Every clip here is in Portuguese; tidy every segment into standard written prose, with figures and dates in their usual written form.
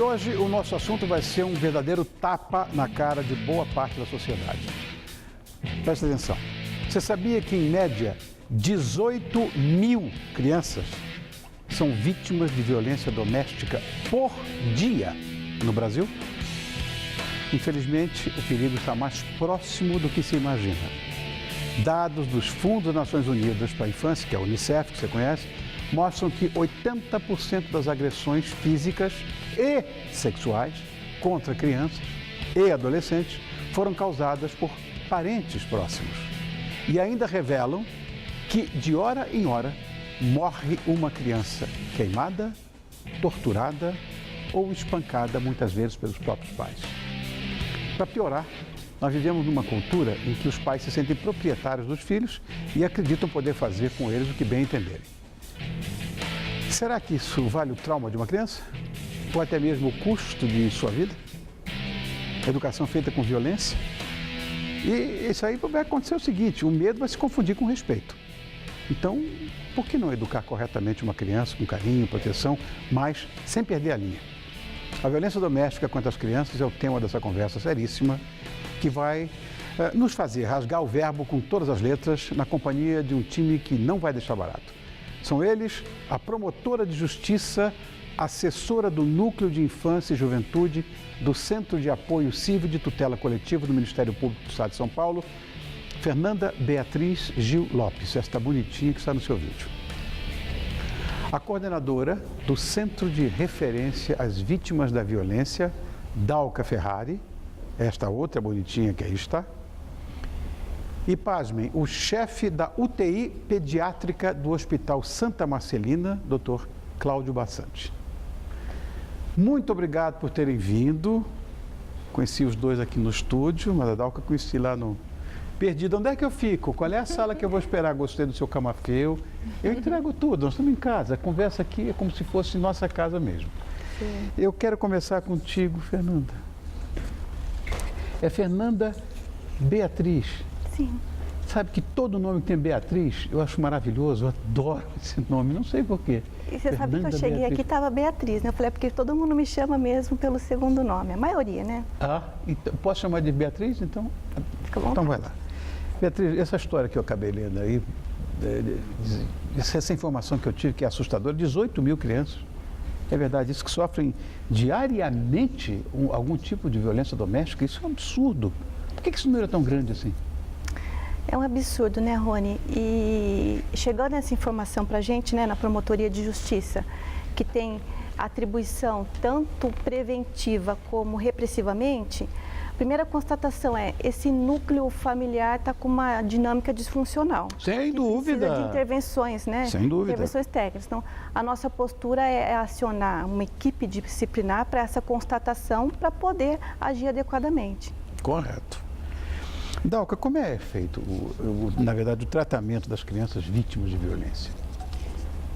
E hoje o nosso assunto vai ser um verdadeiro tapa na cara de boa parte da sociedade. Presta atenção. Você sabia que, em média, 18 mil crianças são vítimas de violência doméstica por dia no Brasil? Infelizmente, o perigo está mais próximo do que se imagina. Dados dos Fundos das Nações Unidas para a Infância, que é a Unicef, que você conhece, mostram que 80% das agressões físicas e sexuais contra crianças e adolescentes foram causadas por parentes próximos. E ainda revelam que, de hora em hora, morre uma criança queimada, torturada ou espancada, muitas vezes pelos próprios pais. Para piorar, nós vivemos numa cultura em que os pais se sentem proprietários dos filhos e acreditam poder fazer com eles o que bem entenderem. Será que isso vale o trauma de uma criança? Ou até mesmo o custo de sua vida? Educação feita com violência? E isso aí vai acontecer o seguinte, o medo vai se confundir com respeito. Então, por que não educar corretamente uma criança com carinho, proteção, mas sem perder a linha? A violência doméstica contra as crianças é o tema dessa conversa seríssima que vai nos fazer rasgar o verbo com todas as letras na companhia de um time que não vai deixar barato. São eles a promotora de justiça, assessora do Núcleo de Infância e Juventude do Centro de Apoio Civil de Tutela Coletiva do Ministério Público do Estado de São Paulo, Fernanda Beatriz Gil Lopes, esta bonitinha que está no seu vídeo. A coordenadora do Centro de Referência às Vítimas da Violência, Dalca Ferrari, esta outra bonitinha que aí está. E, pasmem, o chefe da UTI pediátrica do Hospital Santa Marcelina, Dr. Cláudio Bassante. Muito obrigado por terem vindo. Conheci os dois aqui no estúdio, mas a Dalca conheci lá no... Perdido, onde é que eu fico? Qual é a sala que eu vou esperar? Gostei do seu camafeu. Eu entrego tudo, nós estamos em casa. A conversa aqui é como se fosse nossa casa mesmo. Sim. Eu quero começar contigo, Fernanda. É Fernanda Beatriz. Sim. Sabe que todo nome que tem Beatriz, eu acho maravilhoso, eu adoro esse nome, não sei porquê. E você sabe que eu cheguei aqui e estava Beatriz, né? Eu falei, é porque todo mundo me chama mesmo pelo segundo nome, a maioria, né? Ah, então, posso chamar de Beatriz, então? Fica bom. Então vai lá. Beatriz, essa história que eu acabei lendo aí, essa informação que eu tive que é assustadora, 18 mil crianças, é verdade, isso que sofrem diariamente algum tipo de violência doméstica, isso é um absurdo. Por que esse número é tão grande assim? É um absurdo, né, Rony? E chegando essa informação para a gente, né, na Promotoria de Justiça, que tem atribuição tanto preventiva como repressivamente, a primeira constatação é esse núcleo familiar está com uma dinâmica disfuncional. Sem dúvida. Precisa de intervenções, né? Sem dúvida. Intervenções técnicas. Então, a nossa postura é acionar uma equipe disciplinar para essa constatação, para poder agir adequadamente. Correto. Dalca, como é feito, na verdade, o tratamento das crianças vítimas de violência?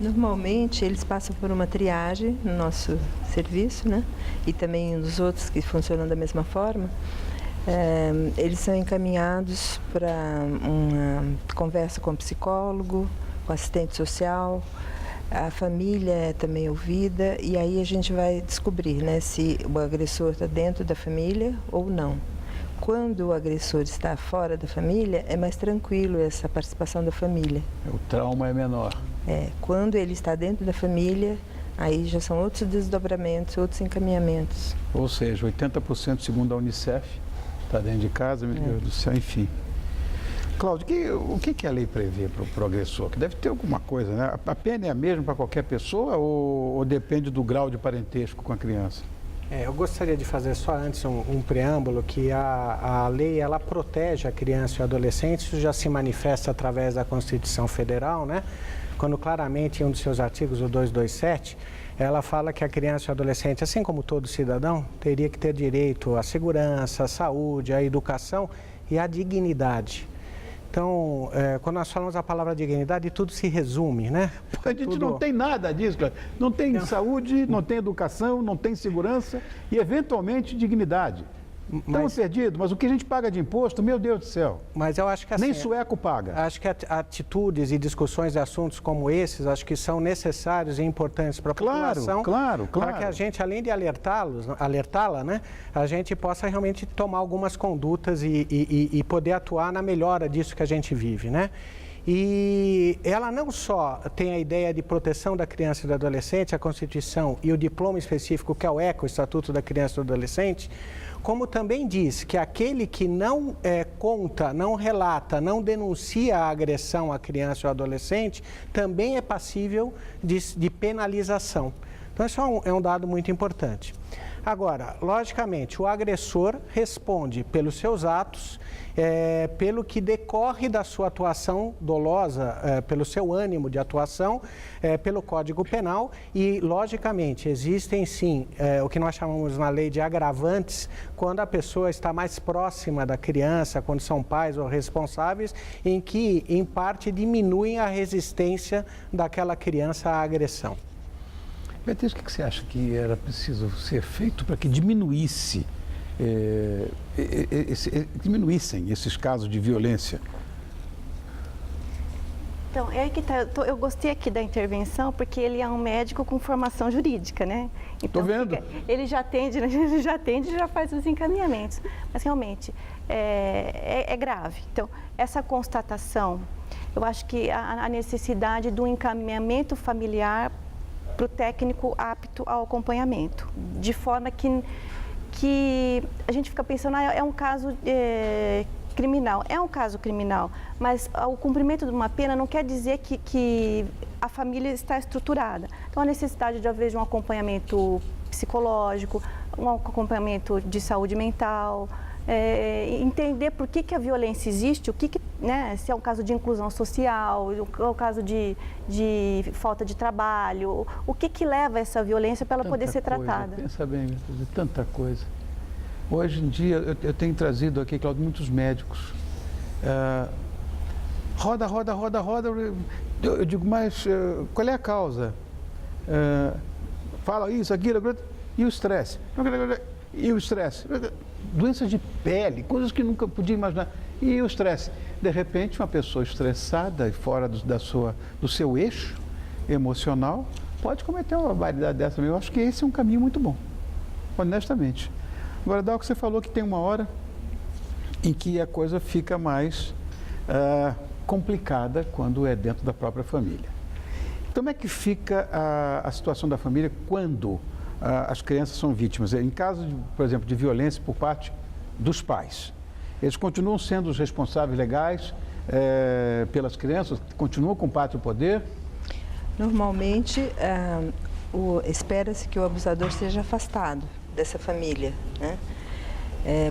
Normalmente, eles passam por uma triagem no nosso serviço, né? E também nos outros que funcionam da mesma forma. Eles são encaminhados para uma conversa com o psicólogo, com o assistente social, a família é também ouvida, e aí a gente vai descobrir, né, se o agressor está dentro da família ou não. Quando o agressor está fora da família, é mais tranquilo essa participação da família. O trauma é menor. Quando ele está dentro da família, aí já são outros desdobramentos, outros encaminhamentos. Ou seja, 80% segundo a Unicef, está dentro de casa, meu Deus do céu, enfim. Cláudio, o que a lei prevê para o agressor? Que deve ter alguma coisa, né? A pena é a mesma para qualquer pessoa ou depende do grau de parentesco com a criança? Eu gostaria de fazer só antes um preâmbulo que a lei ela protege a criança e o adolescente, isso já se manifesta através da Constituição Federal, né? Quando claramente em um dos seus artigos, o 227, ela fala que a criança e o adolescente, assim como todo cidadão, teria que ter direito à segurança, à saúde, à educação e à dignidade. Então, quando nós falamos a palavra dignidade, tudo se resume, né? A gente não tem nada disso, cara. Não tem saúde, não tem educação, não tem segurança e, eventualmente, dignidade. Estamos perdidos, mas o que a gente paga de imposto, meu Deus do céu. Mas eu acho que assim, nem sueco paga. Acho que atitudes e discussões de assuntos como esses, acho que são necessários e importantes para a população. Claro. Para que a gente, além de alertá-la, né, a gente possa realmente tomar algumas condutas e poder atuar na melhora disso que a gente vive, né? E ela não só tem a ideia de proteção da criança e do adolescente, a Constituição e o diploma específico que é o ECA, o Estatuto da Criança e do Adolescente, como também diz que aquele que não conta, não relata, não denuncia a agressão à criança ou adolescente, também é passível de penalização. Então, isso é um dado muito importante. Agora, logicamente, o agressor responde pelos seus atos, pelo que decorre da sua atuação dolosa, pelo seu ânimo de atuação, pelo Código Penal e, logicamente, existem sim o que nós chamamos na lei de agravantes, quando a pessoa está mais próxima da criança, quando são pais ou responsáveis, em que, em parte, diminuem a resistência daquela criança à agressão. Beatriz, o que você acha que era preciso ser feito para que diminuíssem esses casos de violência? Então, é aí que tá. Eu gostei aqui da intervenção, porque ele é um médico com formação jurídica, né? Então, tô vendo. Ele já atende e já faz os encaminhamentos. Mas, realmente, é grave. Então, essa constatação, eu acho que a necessidade do encaminhamento familiar para o técnico apto ao acompanhamento, de forma que a gente fica pensando, é um caso criminal. É um caso criminal, mas o cumprimento de uma pena não quer dizer que a família está estruturada. Então, a necessidade de haver um acompanhamento psicológico, um acompanhamento de saúde mental, entender por que a violência existe, né, se é um caso de inclusão social, é um caso de falta de trabalho, o que leva a essa violência para ela poder ser tratada. Pensa bem, tanta coisa. Hoje em dia, eu tenho trazido aqui, Cláudio, muitos médicos. Roda. Eu digo, mas qual é a causa? Fala isso, aquilo, e o estresse? E o estresse? Doenças de pele, coisas que nunca podia imaginar. E o estresse? De repente, uma pessoa estressada e fora do seu eixo emocional pode cometer uma barbaridade dessa. Eu acho que esse é um caminho muito bom, honestamente. Agora, Dalco, você falou que tem uma hora em que a coisa fica mais complicada quando é dentro da própria família. Como é que fica a situação da família quando as crianças são vítimas? Em caso, por exemplo, de violência por parte dos pais, eles continuam sendo os responsáveis legais pelas crianças? Continuam com parte do poder? Normalmente, espera-se que o abusador seja afastado dessa família, né?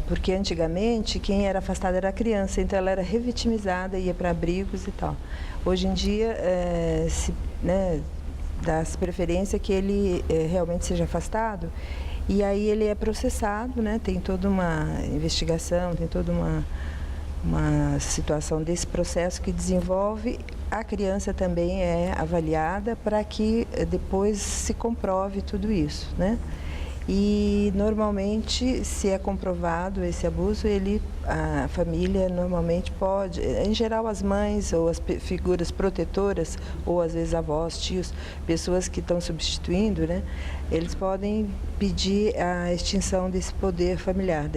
Porque antigamente quem era afastado era a criança, então ela era revitimizada, ia para abrigos e tal. Hoje em dia, dá-se preferência que ele realmente seja afastado e aí ele é processado, né? Tem toda uma investigação, tem toda uma situação desse processo que desenvolve. A criança também é avaliada para que depois se comprove tudo isso, né? E normalmente, se é comprovado esse abuso, a família normalmente pode, em geral as mães ou as figuras protetoras, ou às vezes avós, tios, pessoas que estão substituindo, né? Eles podem pedir a extinção desse poder familiar,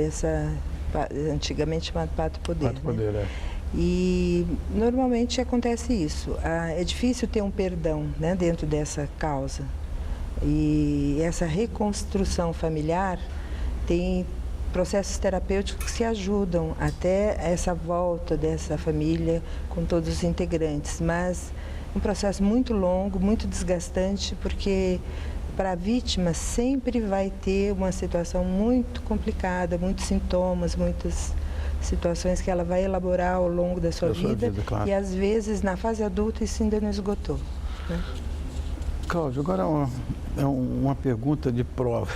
antigamente chamado pátrio-poder. Pátrio-poder, né? E normalmente acontece isso. É difícil ter um perdão, né, dentro dessa causa. E essa reconstrução familiar tem processos terapêuticos que ajudam até essa volta dessa família com todos os integrantes, mas um processo muito longo, muito desgastante, porque para a vítima sempre vai ter uma situação muito complicada, muitos sintomas, muitas situações que ela vai elaborar ao longo da sua vida, claro. E às vezes na fase adulta isso ainda não esgotou, né? Cláudio, agora uma pergunta de prova.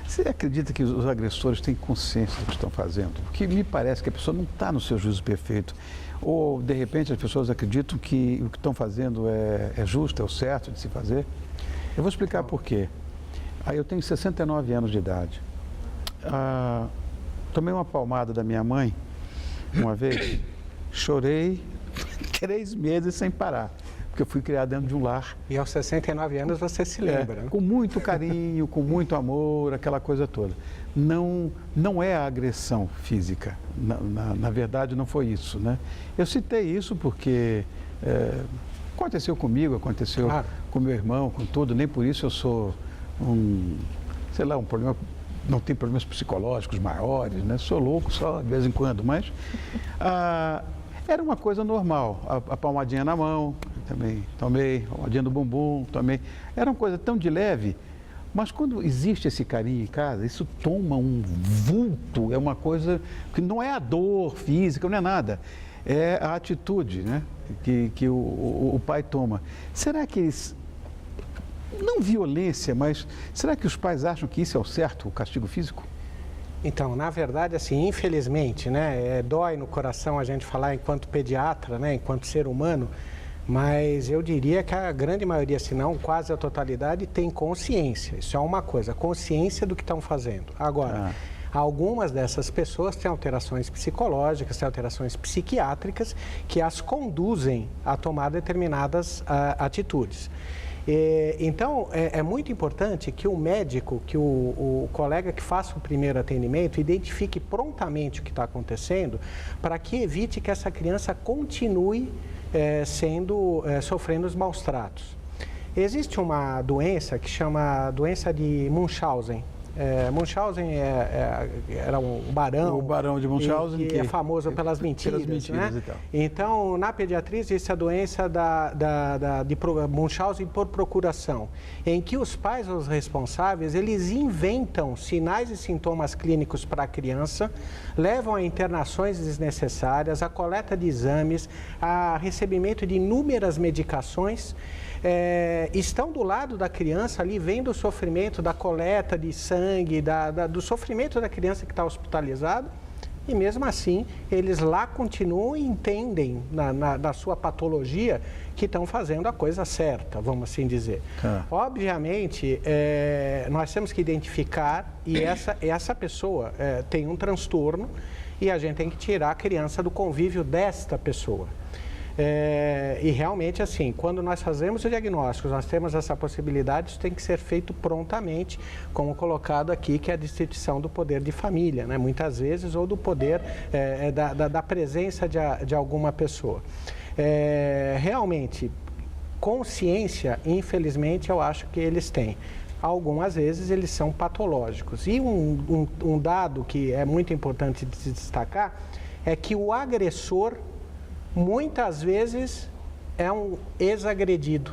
Você acredita que os agressores têm consciência do que estão fazendo? Porque me parece que a pessoa não está no seu juízo perfeito. Ou, de repente, as pessoas acreditam que o que estão fazendo é justo, é o certo de se fazer. Eu vou explicar por quê. Eu tenho 69 anos de idade. tomei uma palmada da minha mãe uma vez, chorei 3 meses sem parar, porque eu fui criado dentro de um lar. E aos 69 anos você se lembra, né? Com muito carinho, com muito amor, aquela coisa toda. Não é a agressão física, na verdade não foi isso, né? Eu citei isso porque aconteceu comigo, aconteceu com meu irmão, com tudo, nem por isso eu sou um problema, não tenho problemas psicológicos maiores, né? Sou louco só de vez em quando, mas era uma coisa normal, a palmadinha na mão, também tomei, a palmadinha no bumbum, tomei, era uma coisa tão de leve. Mas quando existe esse carinho em casa, isso toma um vulto, é uma coisa que não é a dor física, não é nada, é a atitude, né, que o pai toma. Será que eles, não violência, mas será que os pais acham que isso é o certo, o castigo físico? Então, na verdade, assim, infelizmente, né, dói no coração a gente falar enquanto pediatra, né, enquanto ser humano, mas eu diria que a grande maioria, se não quase a totalidade, tem consciência. Isso é uma coisa, consciência do que estão fazendo. Agora, algumas dessas pessoas têm alterações psicológicas, têm alterações psiquiátricas que as conduzem a tomar determinadas atitudes. Então, é muito importante que o médico, que o colega que faça o primeiro atendimento, identifique prontamente o que está acontecendo para que evite que essa criança continue sofrendo os maus tratos. Existe uma doença que chama doença de Munchausen. Munchausen era um barão. O barão de Munchausen. Que é famoso pelas mentiras, né? E tal. Então, na pediatria existe a doença de Munchausen por procuração, em que os pais, os responsáveis, eles inventam sinais e sintomas clínicos para a criança, levam a internações desnecessárias, a coleta de exames, a recebimento de inúmeras medicações. Estão do lado da criança ali, vendo o sofrimento da coleta de sangue, do sofrimento da criança que está hospitalizada, e mesmo assim eles lá continuam e entendem na sua patologia que estão fazendo a coisa certa, vamos assim dizer. Obviamente, nós temos que identificar, e essa pessoa tem um transtorno, e a gente tem que tirar a criança do convívio desta pessoa. E realmente, assim, quando nós fazemos o diagnóstico, nós temos essa possibilidade, isso tem que ser feito prontamente, como colocado aqui, que é a destituição do poder de família, né? Muitas vezes, ou do poder da presença de alguma pessoa. Realmente, consciência, infelizmente, eu acho que eles têm. Algumas vezes eles são patológicos. E um dado que é muito importante de se destacar é que o agressor muitas vezes é um ex-agredido.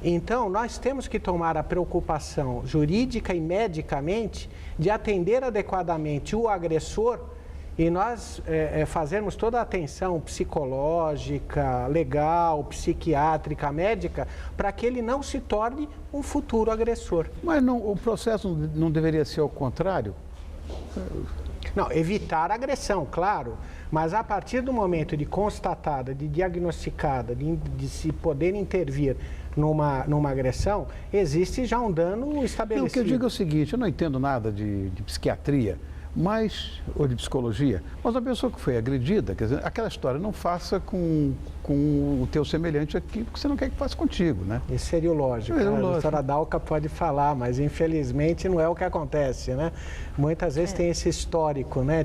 Então, nós temos que tomar a preocupação jurídica e medicamente de atender adequadamente o agressor e nós fazermos toda a atenção psicológica, legal, psiquiátrica, médica, para que ele não se torne um futuro agressor. Mas o processo não deveria ser ao contrário? Não, evitar a agressão, claro, mas a partir do momento de constatada, de diagnosticada, de se poder intervir numa agressão, existe já um dano estabelecido. O que eu digo é o seguinte, eu não entendo nada de psiquiatria, ou de psicologia, mas a pessoa que foi agredida, quer dizer, aquela história, não faça com o teu semelhante aqui, porque você não quer que faça contigo, né? Isso seria o lógico. A doutora Dalca pode falar, mas infelizmente não é o que acontece, né? Muitas vezes tem esse histórico, né,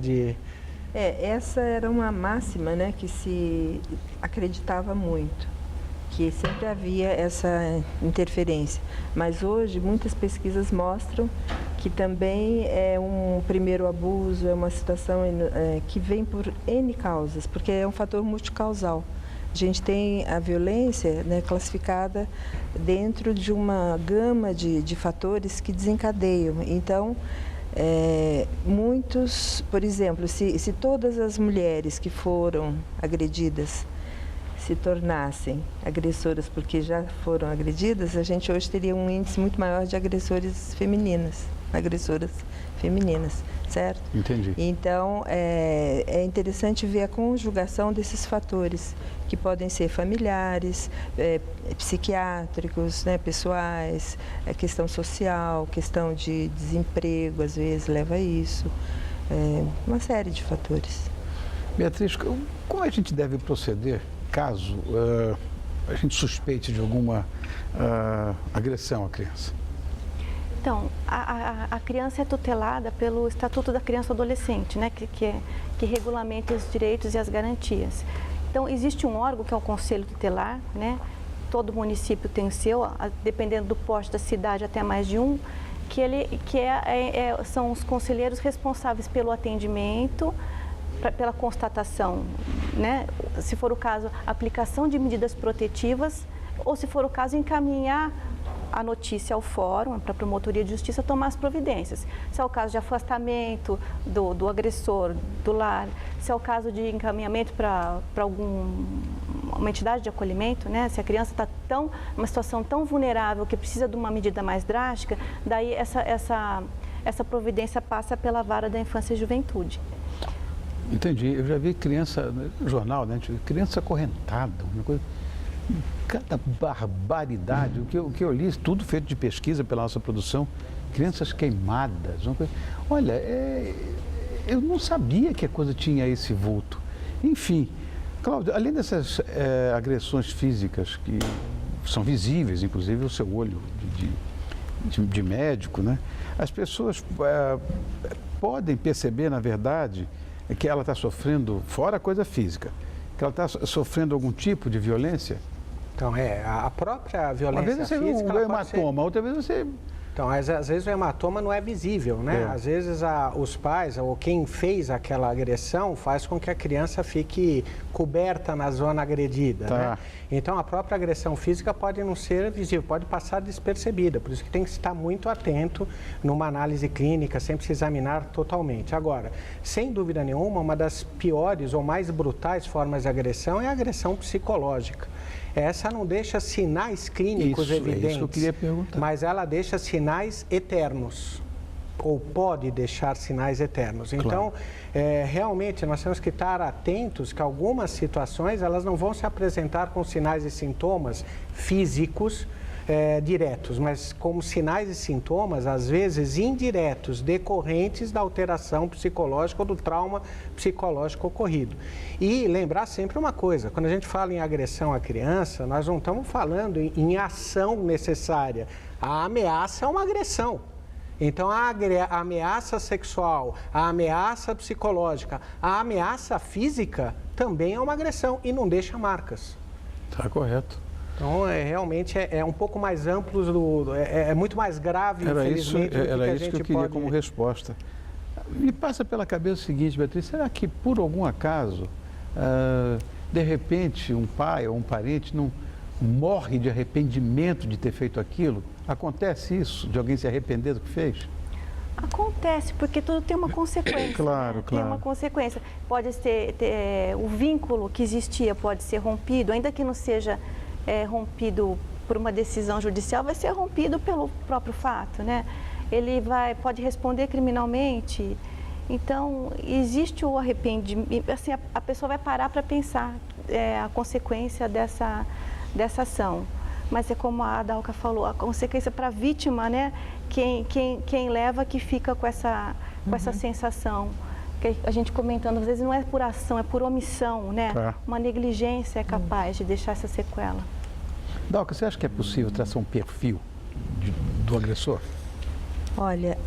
essa era uma máxima, né, que se acreditava muito, que sempre havia essa interferência. Mas hoje muitas pesquisas mostram que também é um primeiro abuso, é uma situação que vem por N causas, porque é um fator multicausal. A gente tem a violência, né, classificada dentro de uma gama de fatores que desencadeiam. Então, muitos, por exemplo, se todas as mulheres que foram agredidas se tornassem agressoras porque já foram agredidas, a gente hoje teria um índice muito maior de agressoras femininas, certo? Entendi. Então, é interessante ver a conjugação desses fatores, que podem ser familiares, psiquiátricos, né, pessoais, questão social, questão de desemprego, às vezes leva a isso. uma série de fatores. Beatriz, como a gente deve proceder caso a gente suspeite de alguma agressão à criança? Então, a criança é tutelada pelo Estatuto da Criança e Adolescente, né, que regulamenta os direitos e as garantias. Então, existe um órgão que é o Conselho Tutelar, né? Todo município tem o seu, dependendo do porte da cidade, até mais de um, são os conselheiros responsáveis pelo atendimento, pela constatação, né? Se for o caso, aplicação de medidas protetivas, ou se for o caso, encaminhar a notícia ao fórum, para a Promotoria de Justiça tomar as providências. Se é o caso de afastamento do agressor do lar, se é o caso de encaminhamento para uma entidade de acolhimento, né? Se a criança está numa situação tão vulnerável que precisa de uma medida mais drástica, daí essa providência passa pela Vara da Infância e Juventude. Entendi. Eu já vi criança, no jornal, né? Criança acorrentada, uma coisa... Cada barbaridade, o que eu li, tudo feito de pesquisa pela nossa produção, crianças queimadas. Olha, eu não sabia que a coisa tinha esse vulto. Enfim, Cláudio, além dessas agressões físicas que são visíveis, inclusive o seu olho de médico, né? As pessoas podem perceber, na verdade, que ela está sofrendo, fora a coisa física, que ela está sofrendo algum tipo de violência? Então, a própria violência física... Às vezes física, você vê um hematoma, outra vez você... Então, às vezes o hematoma não é visível, né? É. Às vezes os pais ou quem fez aquela agressão faz com que a criança fique coberta na zona agredida, Tá. né? Então, a própria agressão física pode não ser visível, pode passar despercebida. Por isso que tem que estar muito atento numa análise clínica, sempre se examinar totalmente. Agora, sem dúvida nenhuma, uma das piores ou mais brutais formas de agressão é a agressão psicológica. Essa não deixa sinais clínicos evidentes, é isso que eu queria perguntar. mas ela deixa sinais eternos, ou pode deixar sinais eternos. Então, realmente, nós temos que estar atentos que algumas situações, elas não vão se apresentar com sinais e sintomas físicos diretos, mas como sinais e sintomas, às vezes, indiretos, decorrentes da alteração psicológica ou do trauma psicológico ocorrido. E lembrar sempre uma coisa, quando a gente fala em agressão à criança, nós não estamos falando em ação necessária. A ameaça é uma agressão. Então, a ameaça sexual, a ameaça psicológica, a ameaça física também é uma agressão e não deixa marcas. Está correto. Então, realmente é um pouco mais amplo, é muito mais grave, infelizmente, Era isso que eu queria como resposta. Me passa pela cabeça o seguinte, Beatriz, será que por algum acaso, de repente, um pai ou um parente não morre de arrependimento de ter feito aquilo? Acontece isso, de alguém se arrepender do que fez? Acontece, porque tudo tem uma consequência. Claro, né? claro. Tem uma consequência. Pode ser, o vínculo que existia pode ser rompido, ainda que não seja rompido por uma decisão judicial, vai ser rompido pelo próprio fato, né? Ele pode responder criminalmente. Então, existe o arrependimento, assim, a pessoa vai parar para pensar a consequência dessa ação. Mas é como a Dalca falou, a consequência para a vítima, né? Quem leva que fica com essa sensação. Que a gente comentando, às vezes não é por ação, é por omissão, né? Uma negligência é capaz de deixar essa sequela. Dalca, você acha que é possível traçar um perfil do agressor? Olha,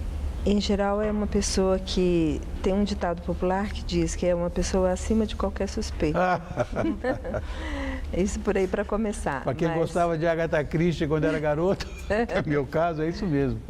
em geral é uma pessoa que tem um ditado popular que diz que é uma pessoa acima de qualquer suspeita. Isso por aí para começar. Para quem gostava de Agatha Christie quando era garoto, no meu caso, é isso mesmo.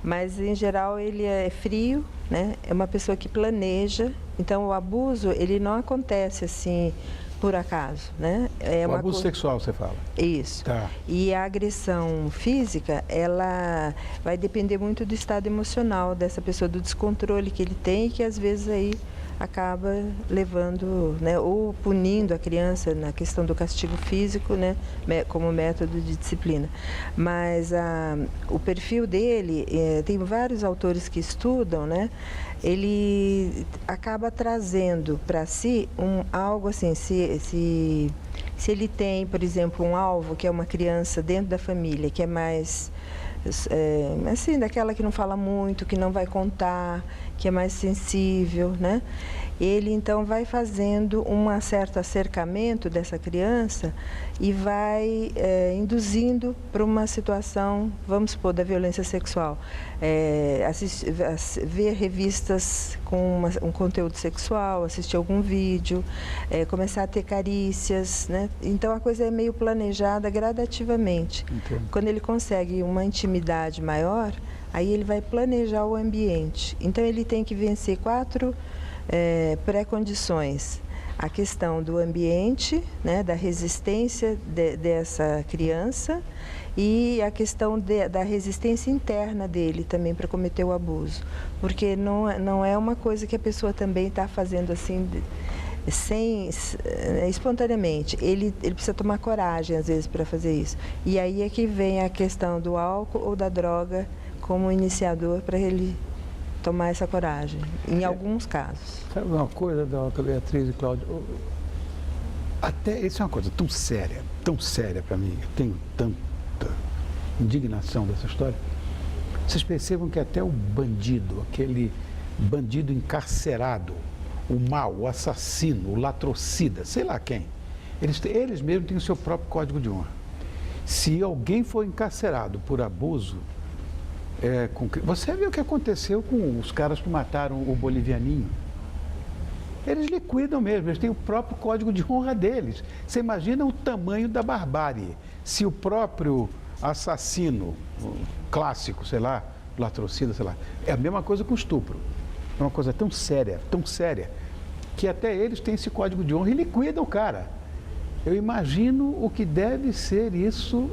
Mas em geral ele é frio, né? É uma pessoa que planeja. Então o abuso ele não acontece assim por acaso, né? O abuso sexual, você fala? Isso. Tá. E a agressão física, ela vai depender muito do estado emocional dessa pessoa, do descontrole que ele tem e que às vezes aí acaba levando, né, ou punindo a criança na questão do castigo físico, né, como método de disciplina. Mas o perfil dele, tem vários autores que estudam, né, ele acaba trazendo para si algo assim, se ele tem, por exemplo, um alvo que é uma criança dentro da família, que é mais assim, daquela que não fala muito, que não vai contar, que é mais sensível, né? Ele então vai fazendo um certo acercamento dessa criança e vai induzindo para uma situação, vamos supor, da violência sexual. Ver revistas com um conteúdo sexual, assistir algum vídeo, começar a ter carícias, né? Então a coisa é meio planejada gradativamente. Entendo. Quando ele consegue uma intimidade maior, aí ele vai planejar o ambiente. Então ele tem que vencer 4 pré-condições. A questão do ambiente, né, da resistência dessa criança e a questão da resistência interna dele também para cometer o abuso. Porque não é uma coisa que a pessoa também está fazendo assim, espontaneamente. Ele precisa tomar coragem, às vezes, para fazer isso. E aí é que vem a questão do álcool ou da droga como iniciador para ele tomar essa coragem, em alguns casos. Sabe uma coisa, doutora Beatriz e Cláudio? Até isso é uma coisa tão séria para mim, eu tenho tanta indignação dessa história. Vocês percebam que até o bandido, aquele bandido encarcerado, o mau, o assassino, o latrocida, sei lá quem, eles mesmos têm o seu próprio código de honra. Se alguém for encarcerado por abuso, você viu o que aconteceu com os caras que mataram o bolivianinho? Eles liquidam mesmo, eles têm o próprio código de honra deles. Você imagina o tamanho da barbárie. Se o próprio assassino clássico, sei lá, latrocida, sei lá, é a mesma coisa com o estupro. É uma coisa tão séria, que até eles têm esse código de honra e liquidam o cara. Eu imagino o que deve ser isso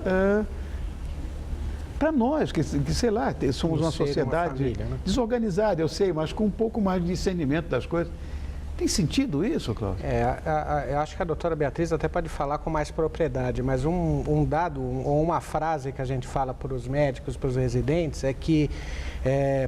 para nós, que sei lá, somos uma sociedade família, né? desorganizada, eu sei, mas com um pouco mais de discernimento das coisas. Tem sentido isso, Cláudio? Eu acho que a doutora Beatriz até pode falar com mais propriedade, mas um dado ou uma frase que a gente fala para os médicos, para os residentes, é que,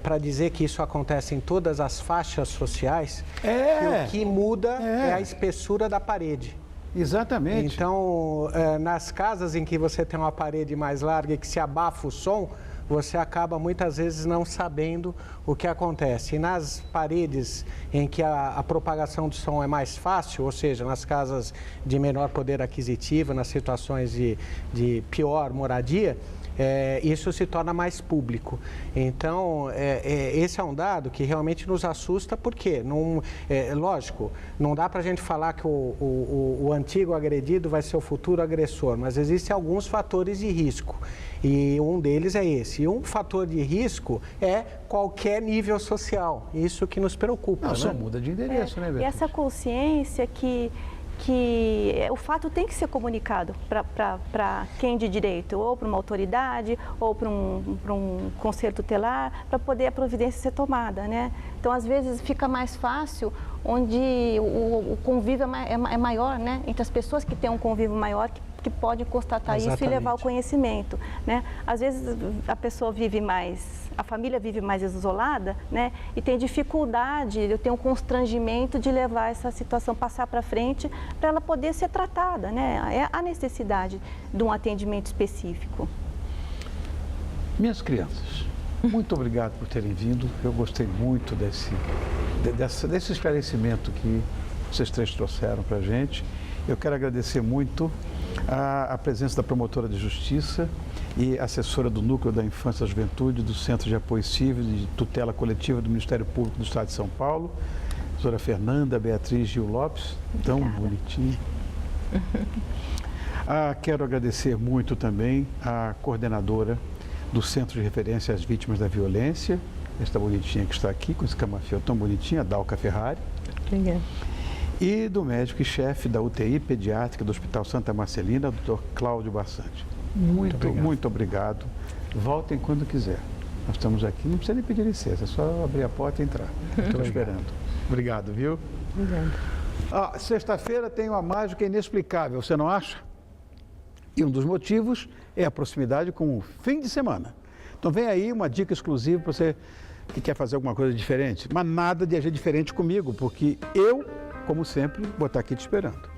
para dizer que isso acontece em todas as faixas sociais, que o que muda é a espessura da parede. Exatamente. Então, nas casas em que você tem uma parede mais larga e que se abafa o som, você acaba muitas vezes não sabendo o que acontece. E nas paredes em que a propagação do som é mais fácil, ou seja, nas casas de menor poder aquisitivo, nas situações de pior moradia, isso se torna mais público. Então, esse é um dado que realmente nos assusta, porque, lógico, não dá para a gente falar que o antigo agredido vai ser o futuro agressor, mas existem alguns fatores de risco. E um deles é esse. E um fator de risco é qualquer nível social. Isso que nos preocupa. Não, né? só muda de endereço, né, Beatriz? E essa consciência que o fato tem que ser comunicado para quem de direito, ou para uma autoridade, ou para um conselho tutelar, para poder a providência ser tomada, né? Então, às vezes, fica mais fácil onde o convívio é maior, né? Entre as pessoas que têm um convívio maior, que podem constatar isso e levar ao conhecimento, né? Às vezes a pessoa a família vive mais isolada, né? E tem dificuldade, eu tenho um constrangimento de levar essa situação, passar para frente, para ela poder ser tratada, né? É a necessidade de um atendimento específico. Minhas crianças, muito obrigado por terem vindo. Eu gostei muito desse esclarecimento que vocês três trouxeram para a gente. Eu quero agradecer muito a presença da promotora de justiça e assessora do Núcleo da Infância e da Juventude do Centro de Apoio Civil e de Tutela Coletiva do Ministério Público do Estado de São Paulo, a doutora Fernanda Beatriz Gil Lopes, tão bonitinha. Quero agradecer muito também a coordenadora do Centro de Referência às Vítimas da Violência, esta bonitinha que está aqui, com esse camafeu tão bonitinho, a Dalca Ferrari. Obrigada. E do médico e chefe da UTI pediátrica do Hospital Santa Marcelina, Dr. Cláudio Bassante. Muito obrigado. Voltem quando quiser. Nós estamos aqui, não precisa nem pedir licença, é só abrir a porta e entrar. Estou esperando. Obrigado, viu? Obrigada. Sexta-feira tem uma mágica inexplicável, você não acha? E um dos motivos é a proximidade com o fim de semana. Então vem aí uma dica exclusiva para você que quer fazer alguma coisa diferente. Mas nada de agir diferente comigo, porque eu, como sempre, vou estar aqui te esperando.